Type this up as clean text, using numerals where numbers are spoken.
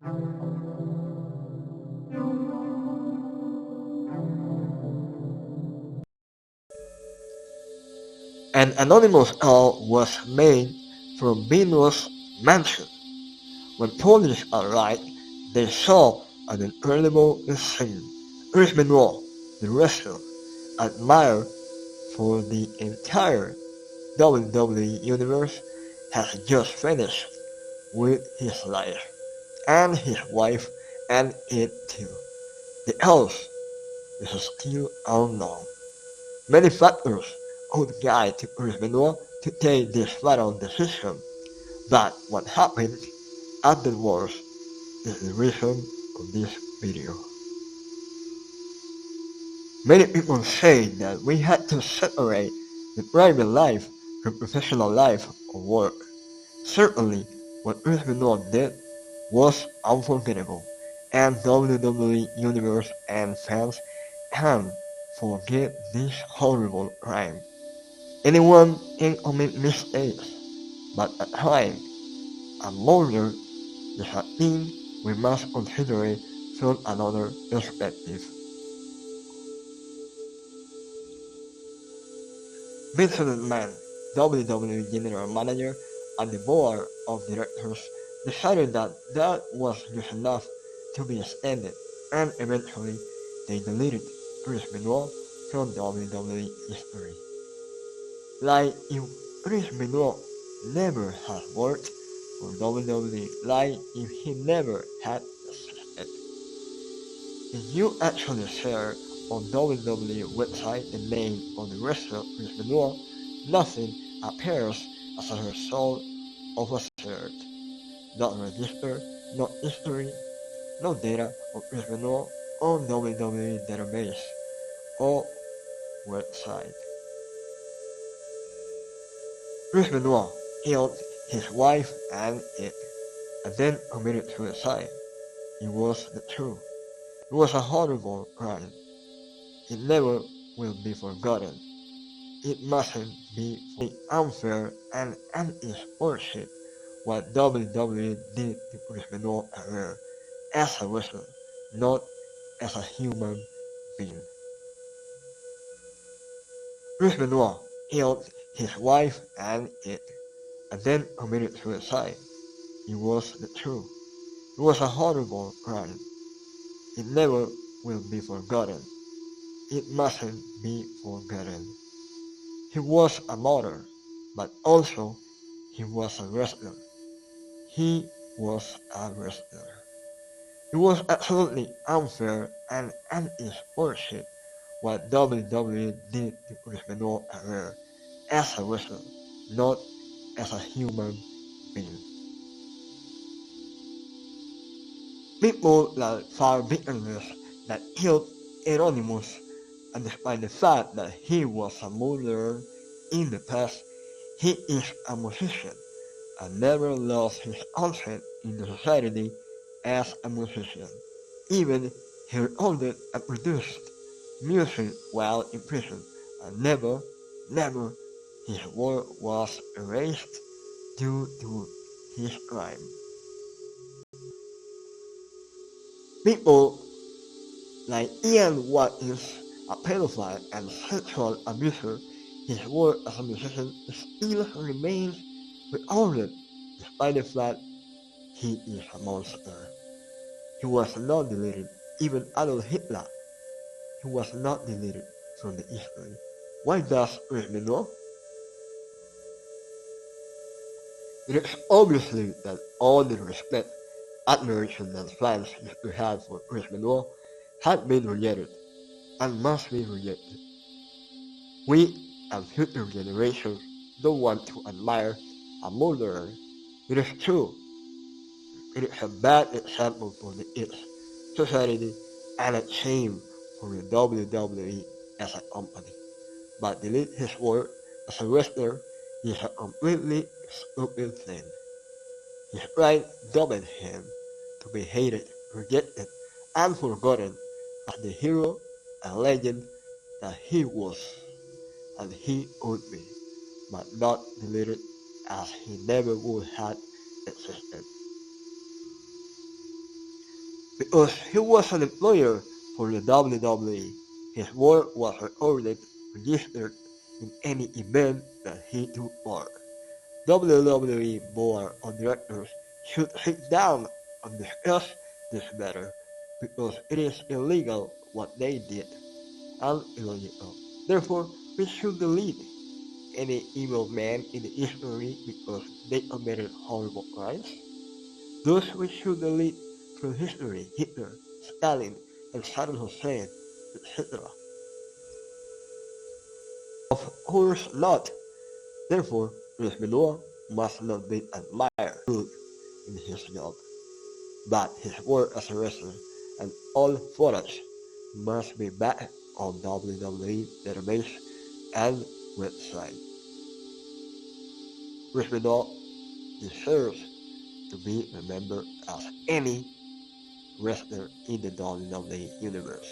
An anonymous call was made from Benoit's mansion. When police arrived, they saw an incredible scene. Chris Benoit, the wrestler, admired for the entire WWE Universe, has just finished with his life, and his wife, and it too. The cause is still unknown. Many factors could guide Chris Benoit to take this final decision, but what happened afterwards is the reason of this video. Many people say that we had to separate the private life from professional life or work. Certainly, what Chris Benoit did was unforgettable, and WWE Universe and fans can't forget this horrible crime. Anyone can commit mistakes, but at times, a murder is a thing we must consider it from another perspective. Vince McMahon, WWE General Manager, and the board of directors decided that that was just enough to be extended, and eventually they deleted Chris Benoit from WWE history. Like if Chris Benoit never had worked for WWE, like if he never had existed. If you actually share on WWE website the name of the wrestler Chris Benoit, nothing appears as a result of a search. Not registered, no history, no data of Chris Benoit on WWE database or website. Chris Benoit killed his wife and it, and then committed suicide. It was the truth. It was a horrible crime. It never will be forgotten. It mustn't be unfair and is bullshit what WWE did to Chris Benoit career as a wrestler, not as a human being. Chris Benoit killed his wife and it, and then committed suicide. It was the truth. It was a horrible crime. It never will be forgotten. It mustn't be forgotten. He was a martyr, but also he was a wrestler. He was a wrestler. It was absolutely unfair and is bullshit what WWE did to Chris Benoit career as a wrestler, not as a human being. People like found bitterness that killed Anonymous, and despite the fact that he was a murderer in the past, he is a musician and never lost his concept in the society as a musician. Even he recorded and produced music while in prison, and never his work was erased due to his crime. People like Ian Watkins, a pedophile and sexual abuser, his work as a musician still remains recorded despite the fact he is a monster. He was not deleted, even Adolf Hitler. He was not deleted from the history. Why does Chris Benoit? It is obviously that all the respect, admiration and fans used to have for Chris Benoit had been rejected and must be rejected. We and future generations don't want to admire a murderer. It is true. It is a bad example for the its society and a shame for the WWE as a company. But delete his work as a wrestler is a completely stupid thing. His pride doubled him to be hated, rejected, and forgotten as the hero and legend that he was and he could be, but not deleted as he never would have existed. Because he was an employer for the WWE, his work was recorded, registered in any event that he took part. WWE board of directors should sit down and discuss this matter because it is illegal what they did and illogical. Therefore, we should delete any evil man in the history because they committed horrible crimes. Thus, we should delete from history Hitler, Stalin, and Saddam Hussein, etc. Of course not. Therefore, Chris Benoit must not be admired good in his job, but his work as a wrestler and all footage must be back on WWE database and website. Chris Benoit deserves to be remembered as any wrestler in the WWE universe.